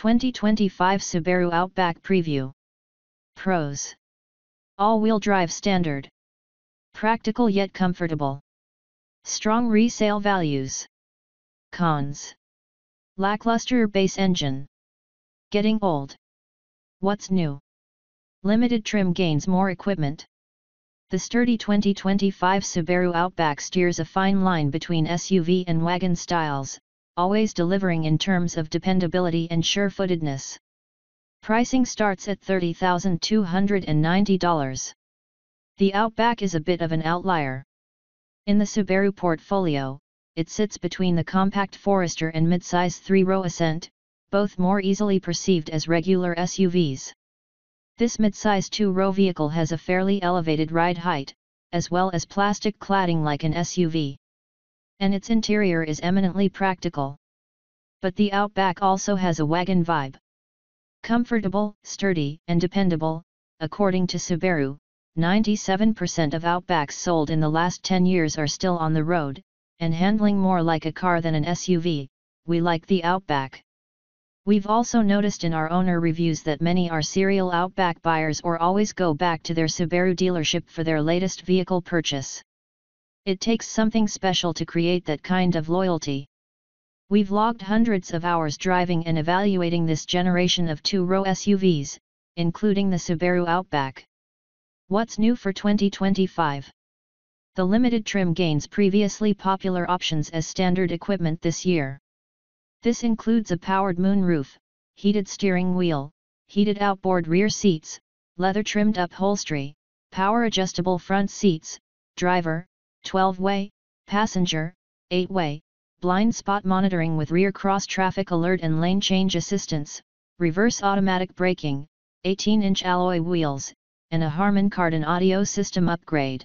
2025 Subaru Outback Preview. Pros: all-wheel drive standard. Practical yet comfortable. Strong resale values. Cons: lackluster base engine. Getting old. What's new? Limited trim gains more equipment. The sturdy 2025 Subaru Outback steers a fine line between SUV and wagon styles, always delivering in terms of dependability and sure-footedness. Pricing starts at $30,290. The Outback is a bit of an outlier. In the Subaru portfolio, it sits between the compact Forester and midsize three-row Ascent, both more easily perceived as regular SUVs. This midsize two-row vehicle has a fairly elevated ride height, as well as plastic cladding like an SUV. And its interior is eminently practical. But the Outback also has a wagon vibe. Comfortable, sturdy, and dependable. According to Subaru, 97% of Outbacks sold in the last 10 years are still on the road, and handling more like a car than an SUV. We like the Outback. We've also noticed in our owner reviews that many are serial Outback buyers or always go back to their Subaru dealership for their latest vehicle purchase. It takes something special to create that kind of loyalty. We've logged hundreds of hours driving and evaluating this generation of two-row SUVs, including the Subaru Outback. What's new for 2025? The limited trim gains previously popular options as standard equipment this year. This includes a powered moonroof, heated steering wheel, heated outboard rear seats, leather-trimmed upholstery, power-adjustable front seats, driver, 12-way, passenger, 8-way, blind spot monitoring with rear cross-traffic alert and lane change assistance, reverse automatic braking, 18-inch alloy wheels, and a Harman Kardon audio system upgrade.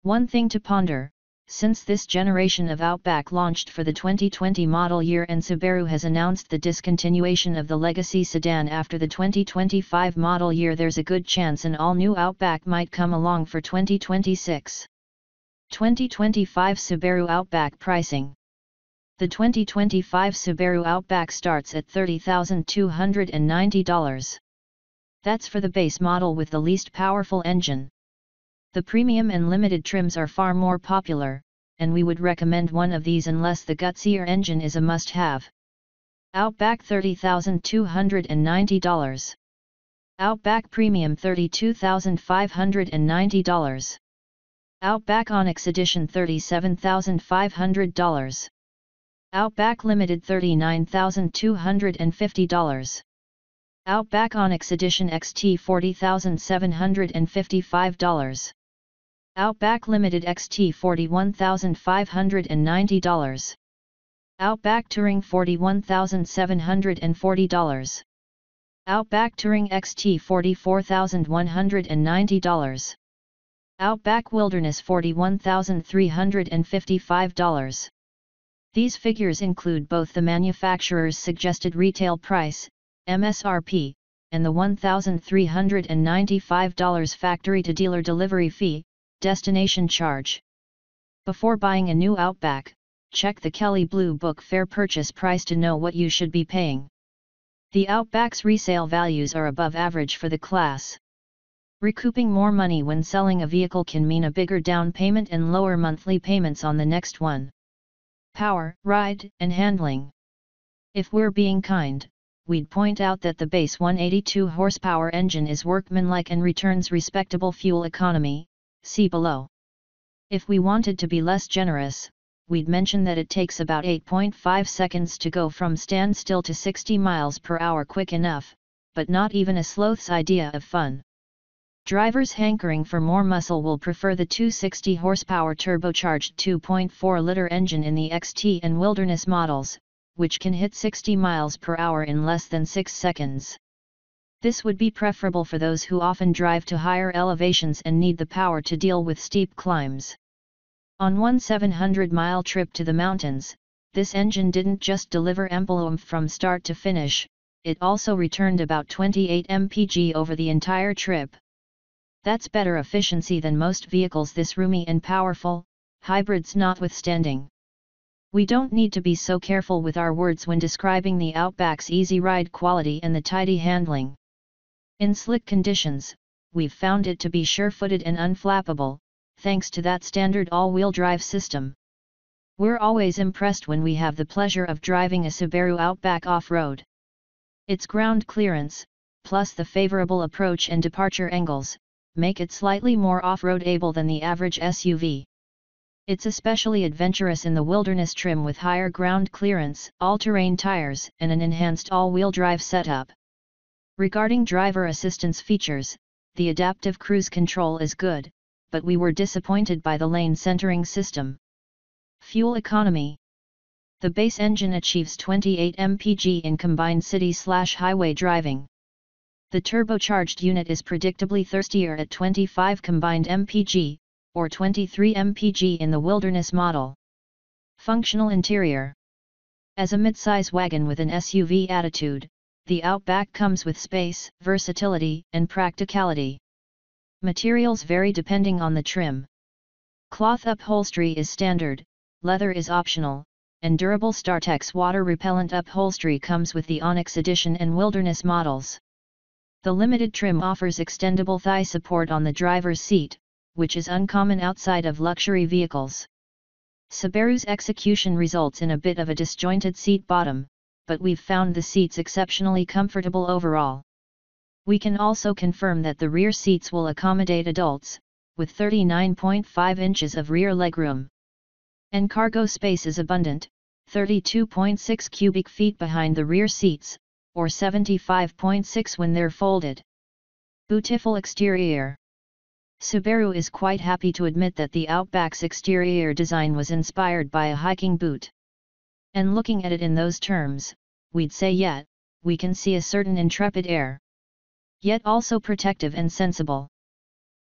One thing to ponder: since this generation of Outback launched for the 2020 model year and Subaru has announced the discontinuation of the legacy sedan after the 2025 model year, there's a good chance an all-new Outback might come along for 2026. 2025 Subaru Outback pricing. The 2025 Subaru Outback starts at $30,290. That's for the base model with the least powerful engine. The premium and limited trims are far more popular, and we would recommend one of these unless the gutsier engine is a must-have. Outback $30,290. Outback Premium $32,590. Outback Onyx Edition $37,500. Outback Limited $39,250. Outback Onyx Edition XT $40,755. Outback Limited XT $41,590. Outback Touring $41,740. Outback Touring XT $44,190. Outback Wilderness $41,355. These figures include both the manufacturer's suggested retail price, MSRP, and the $1,395 factory-to-dealer delivery fee, destination charge. Before buying a new Outback, check the Kelley Blue Book Fair Purchase Price to know what you should be paying. The Outback's resale values are above average for the class. Recouping more money when selling a vehicle can mean a bigger down payment and lower monthly payments on the next one. Power, ride, and handling. If we're being kind, we'd point out that the base 182 horsepower engine is workmanlike and returns respectable fuel economy, see below. If we wanted to be less generous, we'd mention that it takes about 8.5 seconds to go from standstill to 60 miles per hour quick enough, but not even a sloth's idea of fun. Drivers hankering for more muscle will prefer the 260 horsepower turbocharged 2.4-liter engine in the XT and Wilderness models, which can hit 60 miles per hour in less than 6 seconds. This would be preferable for those who often drive to higher elevations and need the power to deal with steep climbs. On one 700-mile trip to the mountains, this engine didn't just deliver ample oomph from start to finish, it also returned about 28 mpg over the entire trip. That's better efficiency than most vehicles this roomy and powerful, hybrids notwithstanding. We don't need to be so careful with our words when describing the Outback's easy ride quality and the tidy handling. In slick conditions, we've found it to be sure-footed and unflappable, thanks to that standard all-wheel drive system. We're always impressed when we have the pleasure of driving a Subaru Outback off-road. Its ground clearance, plus the favorable approach and departure angles, make it slightly more off-road able than the average SUV. It's especially adventurous in the wilderness trim with higher ground clearance, all-terrain tires, and an enhanced all-wheel drive setup. Regarding driver assistance features, the adaptive cruise control is good, but we were disappointed by the lane centering system. Fuel economy. The base engine achieves 28 mpg in combined city/highway driving. The turbocharged unit is predictably thirstier at 25 combined mpg, or 23 mpg in the wilderness model. Functional interior. As a midsize wagon with an SUV attitude, the Outback comes with space, versatility, and practicality. Materials vary depending on the trim. Cloth upholstery is standard, leather is optional, and durable Startex water-repellent upholstery comes with the Onyx Edition and Wilderness models. The limited trim offers extendable thigh support on the driver's seat, which is uncommon outside of luxury vehicles. Subaru's execution results in a bit of a disjointed seat bottom, but we've found the seats exceptionally comfortable overall. We can also confirm that the rear seats will accommodate adults, with 39.5 inches of rear legroom. And cargo space is abundant, 32.6 cubic feet behind the rear seats, or 75.6 when they're folded. Beautiful exterior. Subaru is quite happy to admit that the Outback's exterior design was inspired by a hiking boot. And looking at it in those terms, we'd say yet, we can see a certain intrepid air. Yet also protective and sensible.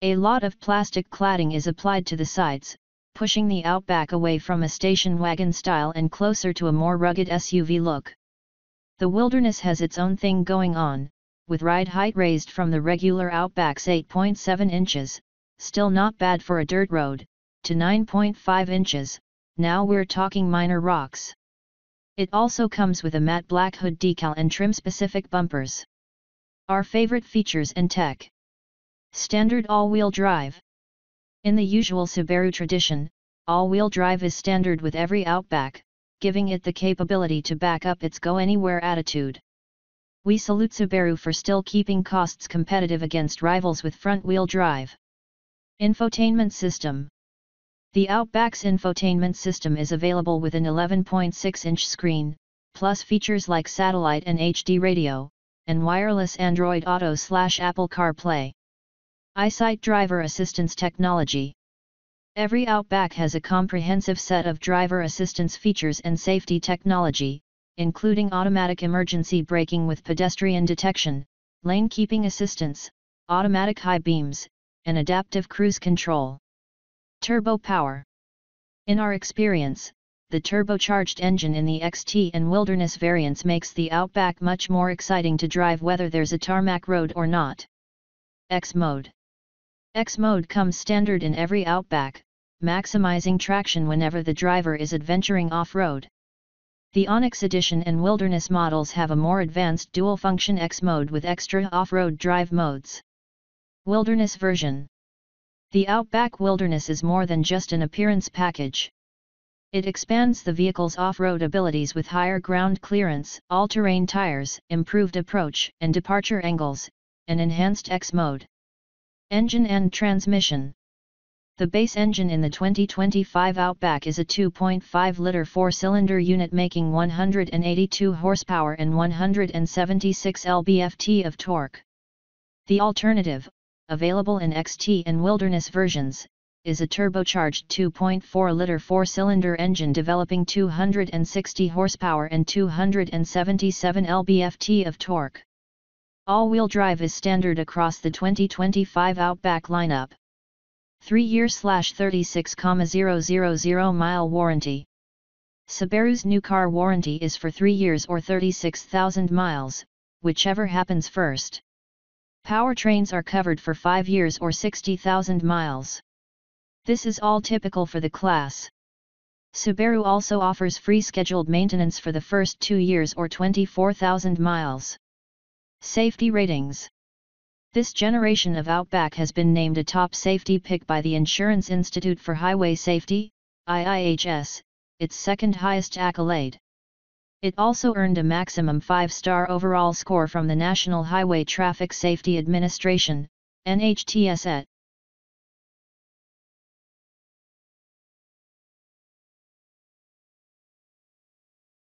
A lot of plastic cladding is applied to the sides, pushing the Outback away from a station wagon style and closer to a more rugged SUV look. The Wilderness has its own thing going on, with ride height raised from the regular Outback's 8.7 inches, still not bad for a dirt road, to 9.5 inches, now we're talking minor rocks. It also comes with a matte black hood decal and trim-specific bumpers. Our favorite features and tech. Standard all-wheel drive. In the usual Subaru tradition, all-wheel drive is standard with every Outback, giving it the capability to back up its go-anywhere attitude. We salute Subaru for still keeping costs competitive against rivals with front-wheel drive. Infotainment system. The Outback's infotainment system is available with an 11.6-inch screen, plus features like satellite and HD radio, and wireless Android Auto/Apple CarPlay. EyeSight driver assistance technology. Every Outback has a comprehensive set of driver assistance features and safety technology, including automatic emergency braking with pedestrian detection, lane keeping assistance, automatic high beams, and adaptive cruise control. Turbo power. In our experience, the turbocharged engine in the XT and Wilderness variants makes the Outback much more exciting to drive whether there's a tarmac road or not. X mode. X mode comes standard in every Outback, maximizing traction whenever the driver is adventuring off-road. The Onyx Edition and Wilderness models have a more advanced dual-function X mode with extra off-road drive modes. Wilderness version. The Outback Wilderness is more than just an appearance package. It expands the vehicle's off-road abilities with higher ground clearance, all-terrain tires, improved approach and departure angles, and enhanced X mode. Engine and transmission. The base engine in the 2025 Outback is a 2.5-liter four-cylinder unit making 182 horsepower and 176 lb-ft of torque. The alternative, available in XT and Wilderness versions, is a turbocharged 2.4-liter four-cylinder engine developing 260 horsepower and 277 lb-ft of torque. All-wheel drive is standard across the 2025 Outback lineup. 3-year/36,000 mile warranty. Subaru's new car warranty is for 3 years or 36,000 miles, whichever happens first. Powertrains are covered for 5 years or 60,000 miles. This is all typical for the class. Subaru also offers free scheduled maintenance for the first 2 years or 24,000 miles. Safety ratings. This generation of Outback has been named a top safety pick by the Insurance Institute for Highway Safety, IIHS, its second highest accolade. It also earned a maximum 5-star overall score from the National Highway Traffic Safety Administration, NHTSA.